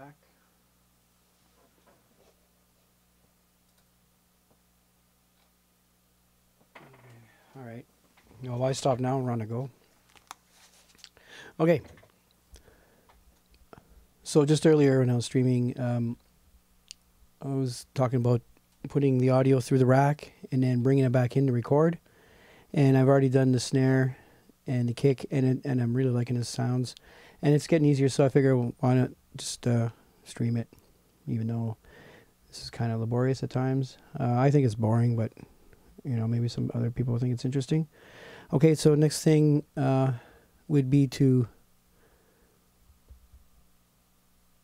back. All right. Well, why stop now? We're on to go. Okay. So just earlier when I was streaming, I was talking about putting the audio through the rack and then bringing it back in to record. And I've already done the snare and the kick, and I'm really liking the sounds. And it's getting easier, so I figure why not just stream it, even though this is kind of laborious at times. I think it's boring, but you know, maybe some other people think it's interesting. Okay, so next thing would be to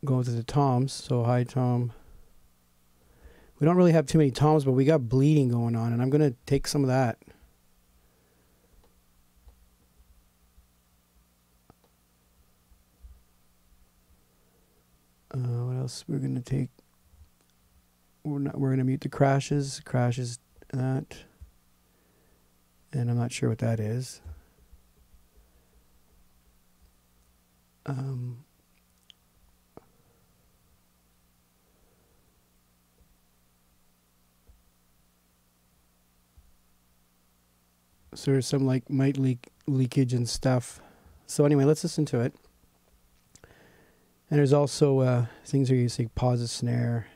go to the toms. So hi, Tom. We don't really have too many toms, but we got bleeding going on, and I'm going to take some of that. What else we're going to take? We're going to mute the crashes. Crashes that. And I'm not sure what that is. So there's some like leakage and stuff. So anyway, let's listen to it. And there's also things where you say pause the snare,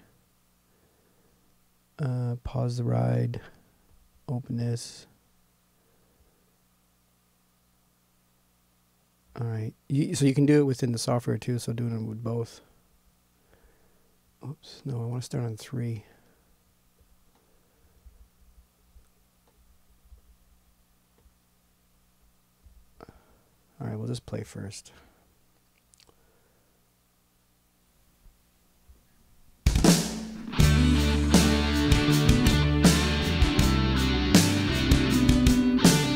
pause the ride, open this. All right. So you can do it within the software too. So doing it with both. Oops. No, I want to start on 3. All right, we'll just play first.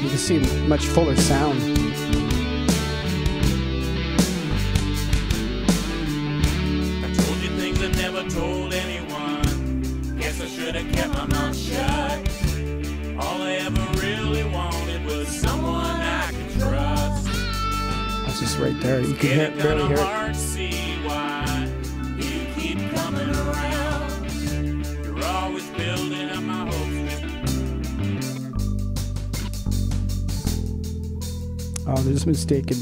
You can see much fuller sound. I told you things I never told anyone. Guess I should have kept my mouth shut. All I ever really wanted was someone I could trust. That's just right there. You can barely hear it. See why you keep coming around. You're always building up my hopes. Oh, there's a mistake in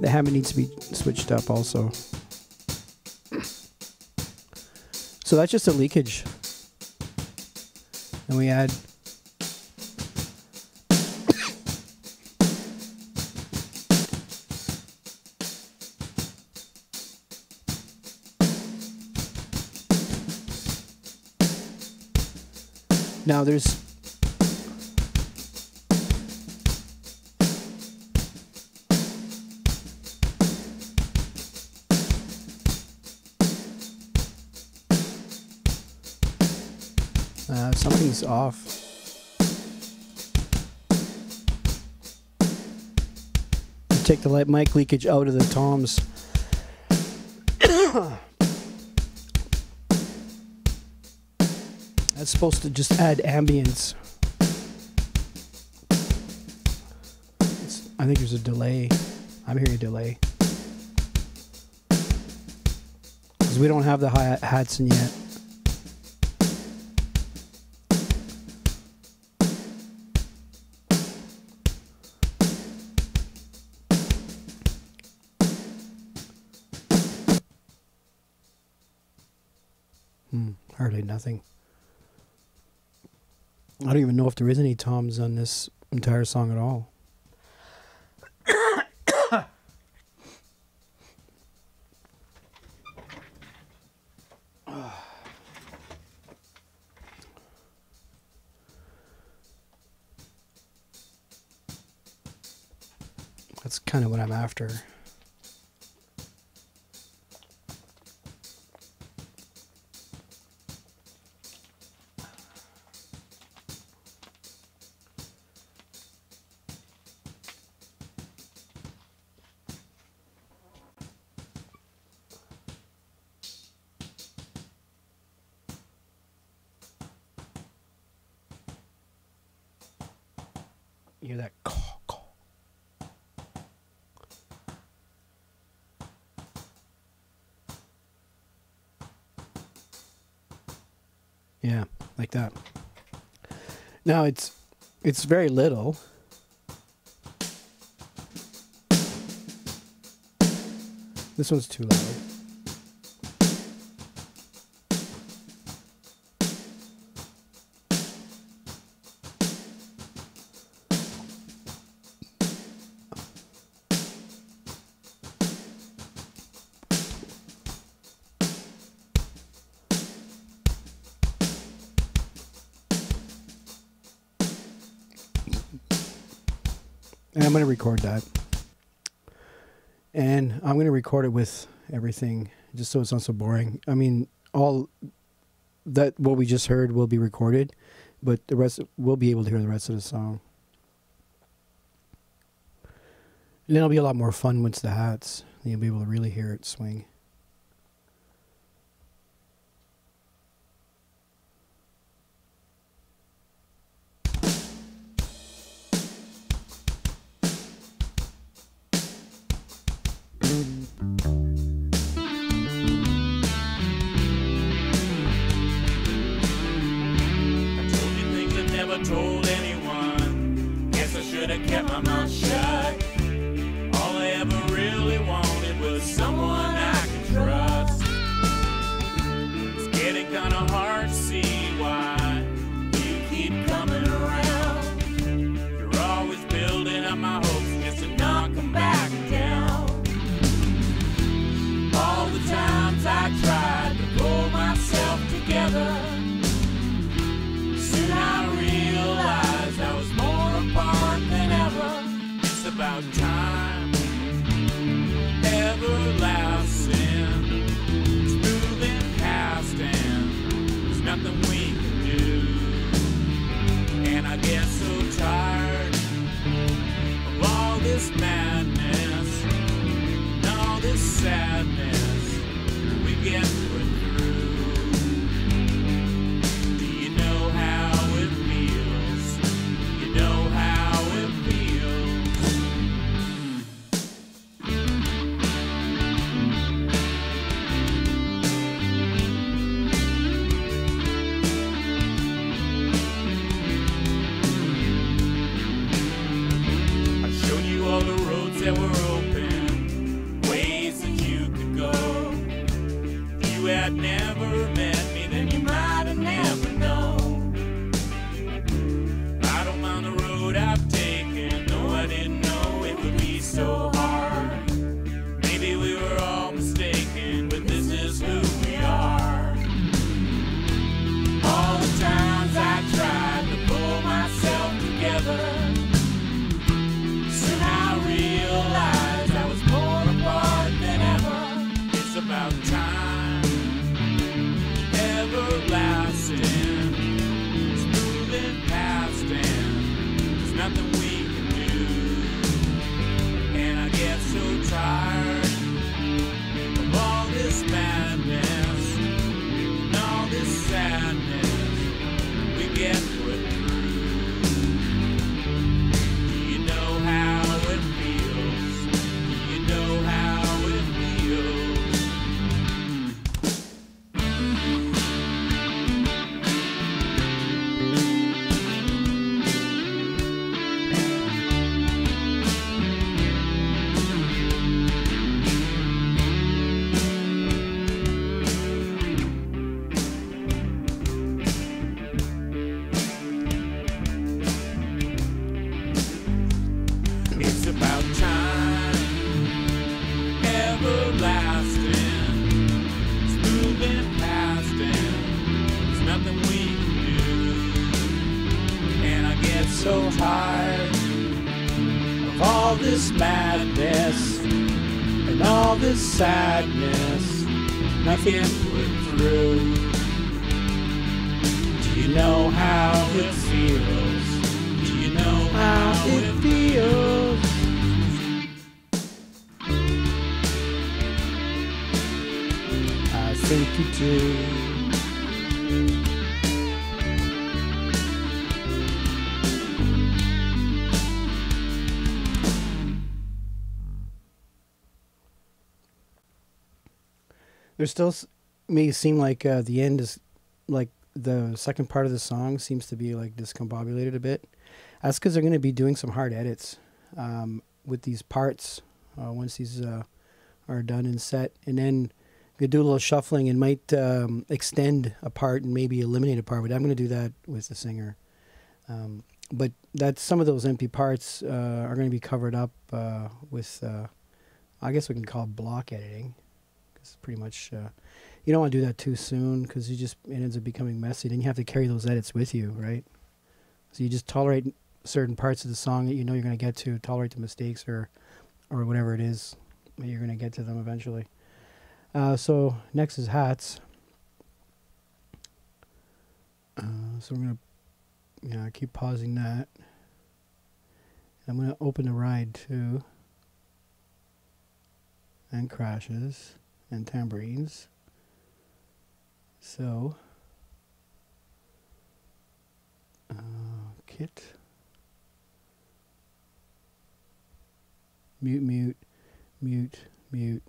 the hammer needs to be switched up also. So that's just a leakage. And we add now there's something's off. You take the mic leakage out of the toms. That's supposed to just add ambience. I think there's a delay. I'm hearing a delay. Because we don't have the hi-hats in yet. Hardly nothing. I don't even know if there is any toms on this entire song at all. That's kind of what I'm after. You hear that caw, caw. Yeah, like that. Now it's very little. This one's too loud. And I'm going to record that. And I'm going to record it with everything, just so it's not so boring. I mean, all that, what we just heard will be recorded, but the rest, we'll be able to hear the rest of the song. And then it'll be a lot more fun once the hats. You'll be able to really hear it swing. Told anyone, guess I should have kept my mouth shut. All I ever really wanted was someone I could trust. It's getting kinda hard to see why you keep coming around. You're always building up my hopes just to knock them back down. All the times I tried to pull myself together, soon I realized I was more apart than ever. It's about time, everlasting, it's moving past, and there's nothing we can do. And I get so tired of all this madness and all this sadness we get put through. Do you know how it feels? You know how it feels. I showed you all the roads that were open, ways that you could go. If you had never met me, then you might have never known. I don't mind the road I've taken, though I didn't know it would be so hard. Maybe we were all mistaken, but this is who we are. All the times I tried to pull myself together, soon I realized I was more apart than ever. It's about time, everlasting, it's moving past, and there's nothing we can do. And I get so tired of all this madness and all this sadness we get put through. Do you know how it feels? Do you know how it feels? It's about time, everlasting, it's moving past, and there's nothing we can do. And I get so tired of all this madness and all this sadness nothing put through. Do you know how it feels? Do you know how it feels? I think you do. There still may seem like the end is like the second part of the song seems to be like discombobulated a bit. That's because they're going to be doing some hard edits with these parts once these are done and set, and then we do a little shuffling and might extend a part and maybe eliminate a part. But I'm going to do that with the singer. But that's some of those empty parts are going to be covered up with, I guess we can call it block editing. It's pretty much, you don't want to do that too soon because it ends up becoming messy. Then you have to carry those edits with you, right? So you just tolerate certain parts of the song that you know you're going to get to, tolerate the mistakes or whatever it is, but you're going to get to them eventually. So next is hats. So we're going to keep pausing that. I'm going to open the ride too. And crashes and tambourines. So kit. Mute, mute, mute, mute.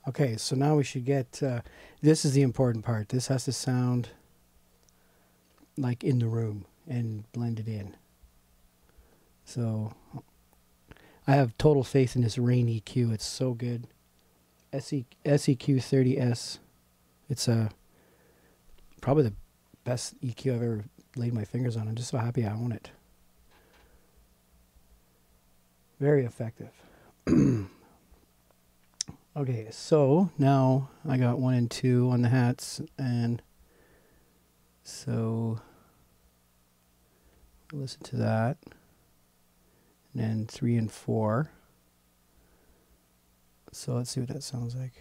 Okay, so now we should get, this is the important part. This has to sound like in the room and blended in. So I have total faith in this Rain EQ. It's so good. SEQ 30S. It's probably the best EQ I've ever laid my fingers on. I'm just so happy I own it. Very effective. Okay, so now I got 1 and 2 on the hats, and so listen to that, and then 3 and 4. So let's see what that sounds like.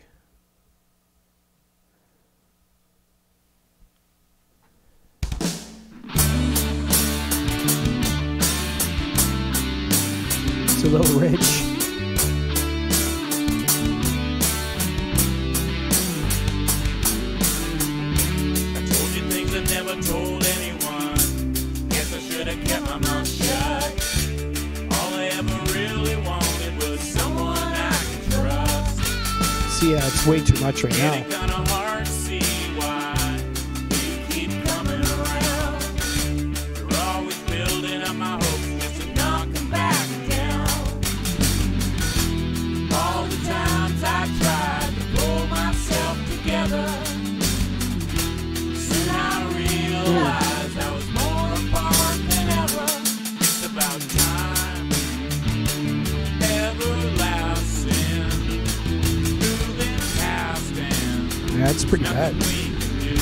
It's a little rich. Never told anyone. Guess I should have kept my mouth shut. All I ever really wanted was someone I could trust. See, it's way too much right now. It's kinda hard to see why you keep coming around. You're always building up my hopes just to knock them back down. All the times I tried to pull myself together, I was more apart than ever. It's about time, everlasting, moving past, and that's pretty bad. We can do.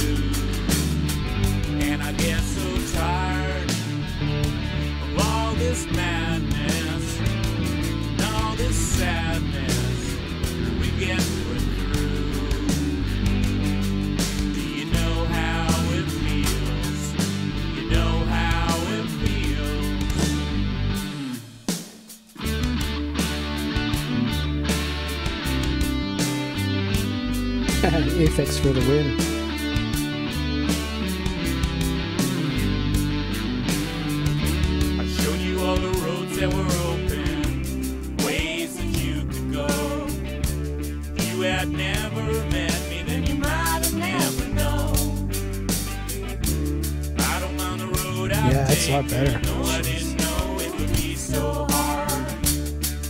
And I get so tired of all this madness and all this sadness we get put through. Do you know how it feels? You know how it feels. Aphex for the win. I showed you all the roads that were open, ways that you could go. If you had never met me, then you might have never known. I don't mind the road I Yeah, it's a lot better. No, I didn't know it would be so hard.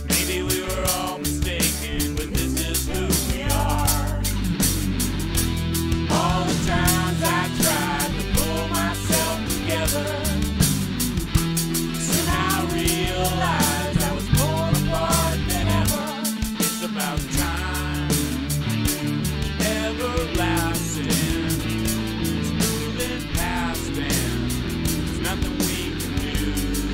Maybe we were all mistaken, but this is who we are. All the times I tried to pull myself together, soon I realized I was more apart than ever. It's about time, everlasting, it's moving past, and there's nothing we can do.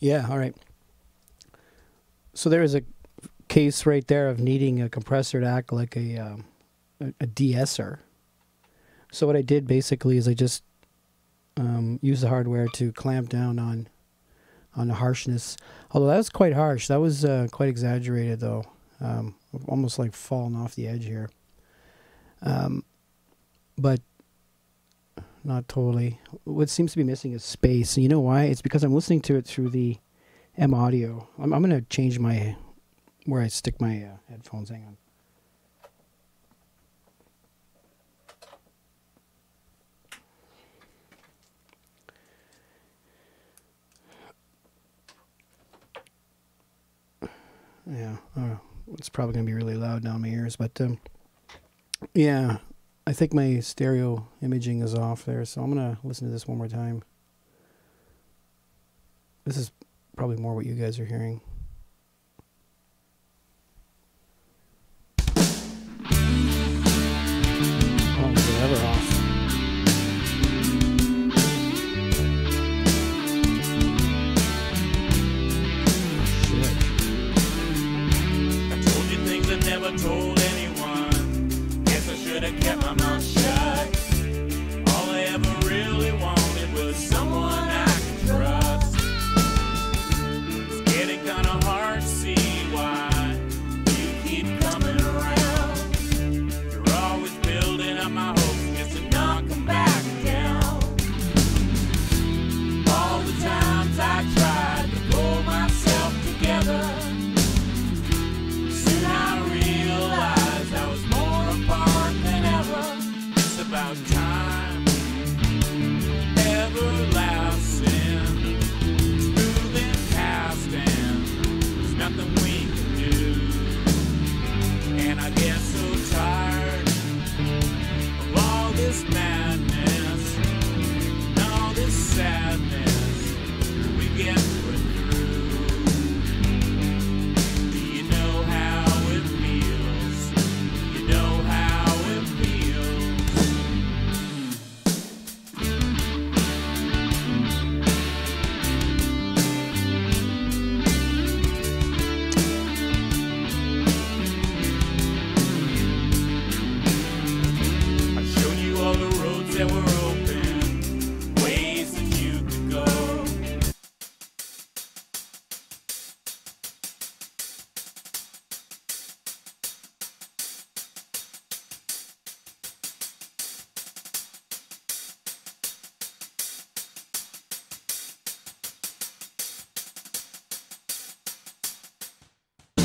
Yeah, all right. So there is a case right there of needing a compressor to act like a de-esser. So what I did basically is I just used the hardware to clamp down on the harshness. Although that was quite harsh. That was quite exaggerated though. Almost like falling off the edge here. But not totally. What seems to be missing is space. And you know why? It's because I'm listening to it through the M audio. I'm going to change my where I stick my headphones. Hang on. Yeah, it's probably going to be really loud down my ears, but yeah, I think my stereo imaging is off there, so I'm going to listen to this one more time. This is probably more what you guys are hearing. Oh, forever off. Never told anyone. Guess I should have kept my mouth shut. All I ever really wanted was someone I could trust. It's getting kinda hard to see why you keep coming around. You're always building up my hopes just to knock them back down. All the times I tried to pull myself together, about time, everlasting, moving past, and there's nothing we can do. And I get so tired of all this madness and all this sadness we get put through. Do you know how it feels? You know how it feels. That were open, ways that you could go.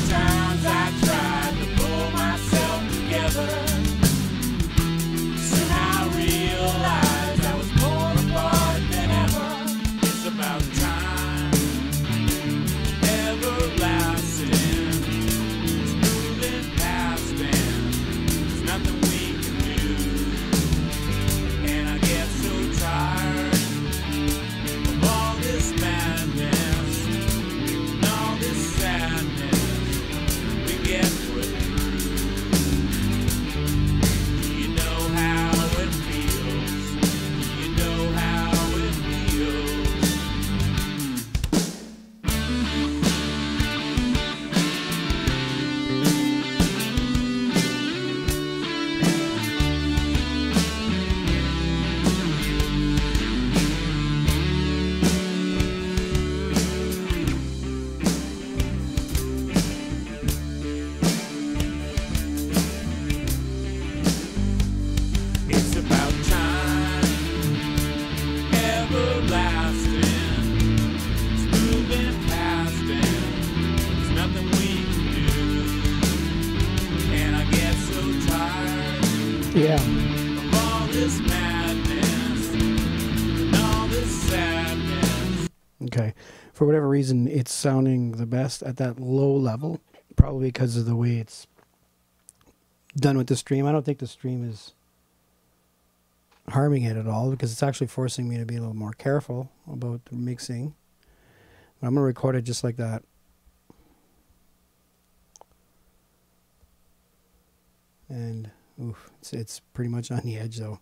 Times I tried to pull myself together. Yeah. Of all this madness and all this sadness. Okay. For whatever reason, it's sounding the best at that low level, probably because of the way it's done with the stream. I don't think the stream is harming it at all, because it's actually forcing me to be a little more careful about the mixing. But I'm going to record it just like that. And oof, it's pretty much on the edge though.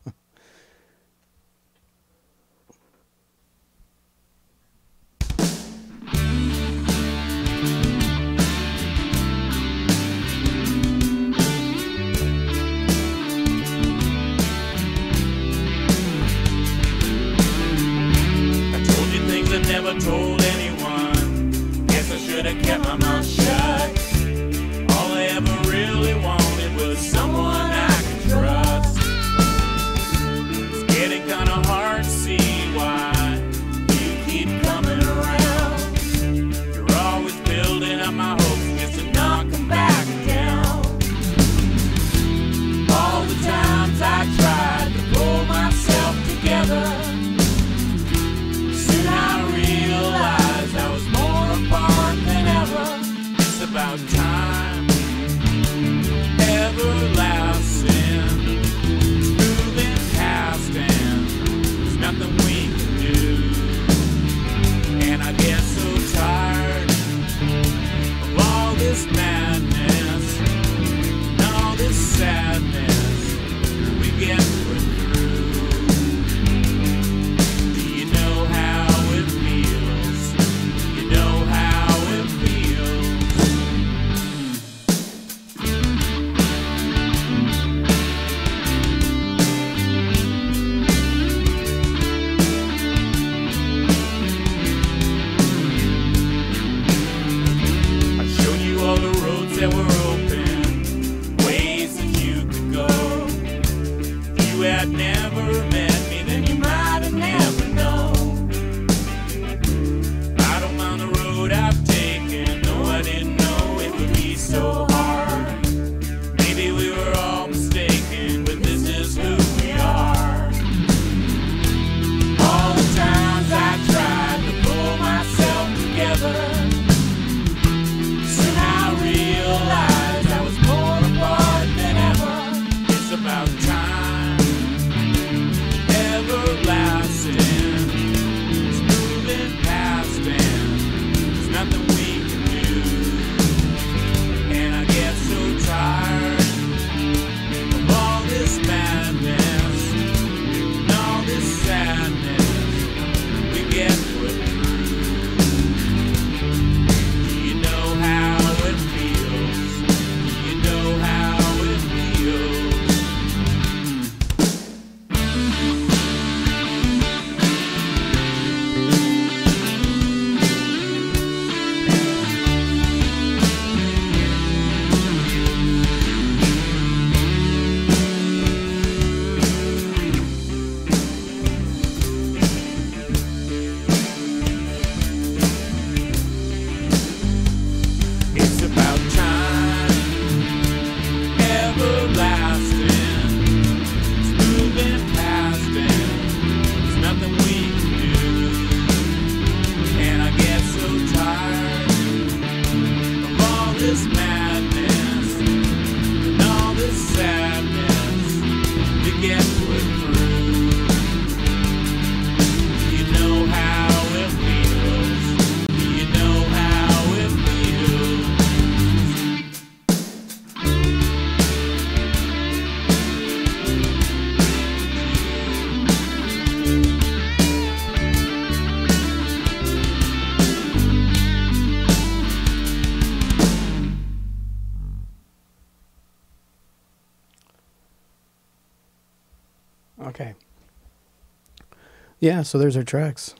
Yeah, so there's our tracks.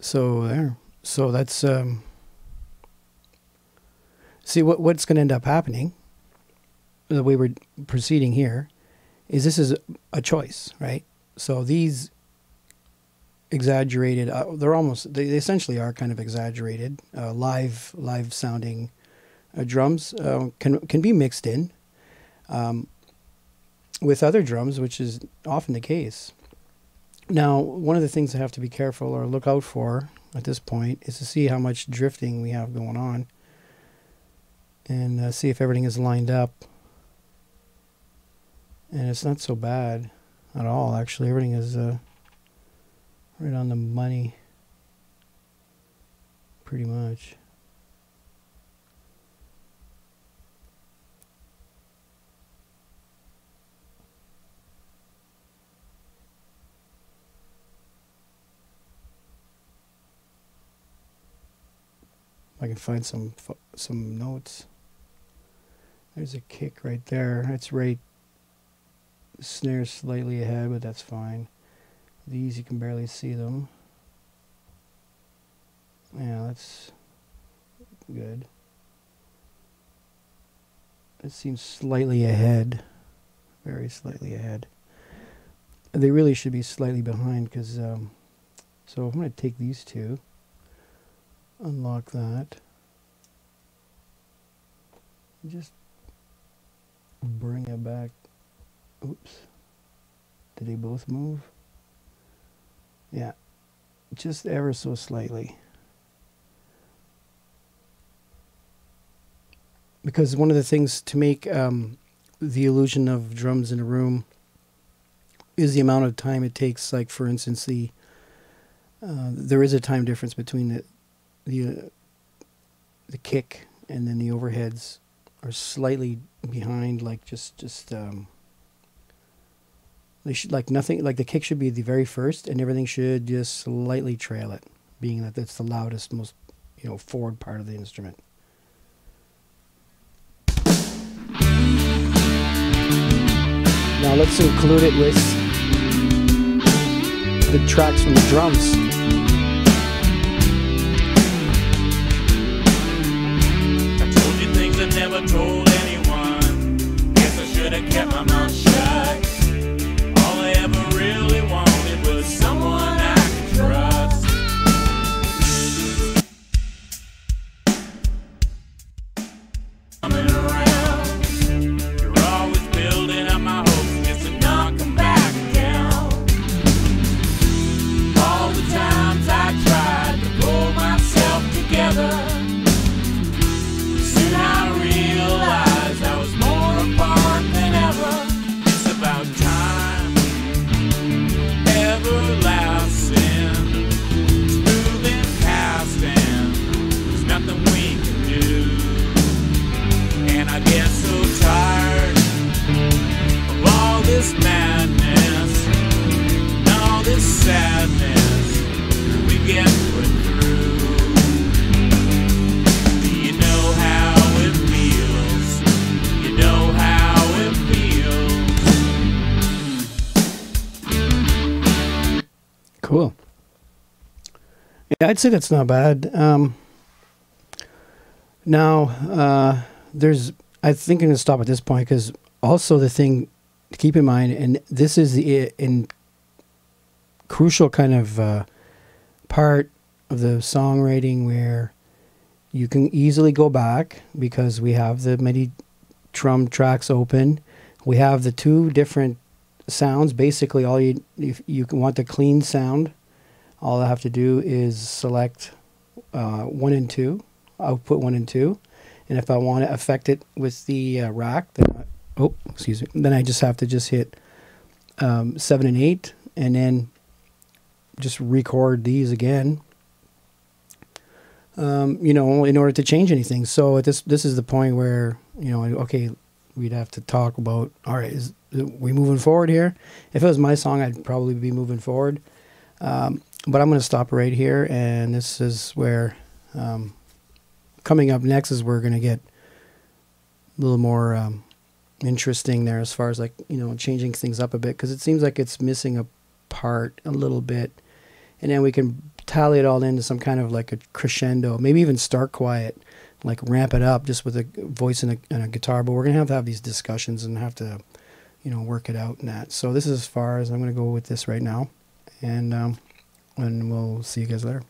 So there. So that's see what's going to end up happening. The way we're proceeding here is this is a choice, right? So these exaggerated, they essentially are kind of exaggerated, live sounding drums can be mixed in with other drums, which is often the case. Now, one of the things I have to be careful or look out for at this point is to see how much drifting we have going on and see if everything is lined up. And it's not so bad at all, actually. Everything is right on the money, pretty much. I can find some notes. There's a kick right there. That's right. Snare slightly ahead, but that's fine. These you can barely see them. Yeah, that's good. It seems slightly ahead, very slightly ahead. They really should be slightly behind because. So I'm going to take these two. Unlock that. Just bring it back. Oops. Did they both move? Yeah. Just ever so slightly. Because one of the things to make the illusion of drums in a room is the amount of time it takes. Like, for instance, there is a time difference between the kick and then the overheads are slightly behind, like they should, like, nothing, like the kick should be the very first and everything should just slightly trail it, being that that's the loudest, most forward part of the instrument. Now let's include it with the tracks from the drums. Never told anyone. Guess I should have kept my mouth shut. All I ever really wanted was someone I could trust. Coming around, you're always building up my hopes just to knock them back down. All the times I tried to pull myself together, I was more apart than ever. It's about time, everlasting, moving past, and there's nothing we can do. And I get so tired of all this madness and all this sadness we get put through. Do you know how it feels? You know how it feels. Cool. Yeah, I'd say that's not bad. Now, I think I'm going to stop at this point because also the thing to keep in mind, and this is the crucial kind of part of the songwriting where you can easily go back because we have the MIDI drum tracks open. We have the two different sounds. Basically, if you want the clean sound, all I have to do is select 1 and 2, output 1 and 2. And if I want to affect it with the rack, then I just have to hit 7 and 8 and then just record these again. In order to change anything. So this is the point where, okay, we'd have to talk about, all right, is we moving forward here? If it was my song, I'd probably be moving forward. But I'm going to stop right here, and this is where, coming up next is we're going to get a little more interesting there as far as, like, changing things up a bit, because it seems like it's missing part a little bit, and then we can tally it all into some kind of like a crescendo, maybe even start quiet, like ramp it up just with a voice and a guitar. But we're going to have these discussions and have to, work it out and that. So this is as far as I'm going to go with this right now, and we'll see you guys later.